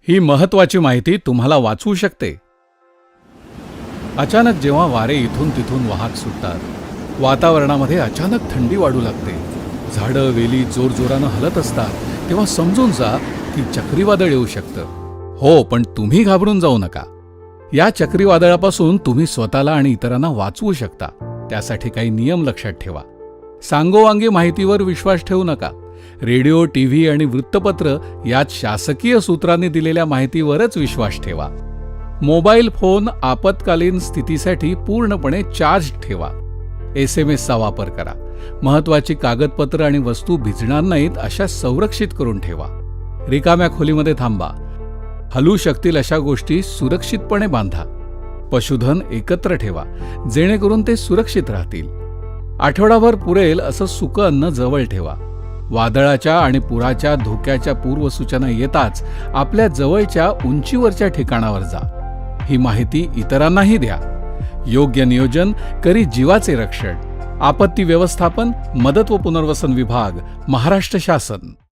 ही महत्वाची माहिती तुम्हाला वाचवू शकते. अचानक जेव्हा वारे इथून तिथून वाहत सुटतात, वातावरणामध्ये अचानक थंडी वाढू लागते, झाडं वेली जोरजोरानं हलत असतात, तेव्हा समजून जा की चक्रीवादळ येऊ शकतं. हो, पण तुम्ही घाबरून जाऊ नका. या चक्रीवादळापासून तुम्ही स्वतःला आणि इतरांना वाचवू शकता. त्यासाठी काही नियम लक्षात ठेवा. सांगोवांगी माहितीवर विश्वास ठेवू नका. रेडिओ, टीव्ही आणि वृत्तपत्र यात शासकीय सूत्रांनी दिलेल्या माहितीवरच विश्वास ठेवा. मोबाईल फोन आपत्कालीन स्थितीसाठी पूर्णपणे चार्ज ठेवा. SMS चा वापर करा. महत्वाची कागदपत्र आणि वस्तू भिजणार नाहीत अशा संरक्षित करून ठेवा. रिकाम्या खोलीमध्ये थांबा. हलू शकतील अशा गोष्टी सुरक्षितपणे बांधा. पशुधन एकत्र ठेवा, जेणेकरून ते सुरक्षित राहतील. आठवडाभर पुरेल असं सुकं अन्न जवळ ठेवा. वादळाच्या आणि पुराच्या धोक्याच्या पूर्वसूचना येताच आपल्या जवळच्या उंचीवरच्या ठिकाणावर जा. ही माहिती इतरांनाही द्या. योग्य नियोजन करी जीवाचे रक्षण. आपत्ती व्यवस्थापन, मदत व पुनर्वसन विभाग, महाराष्ट्र शासन.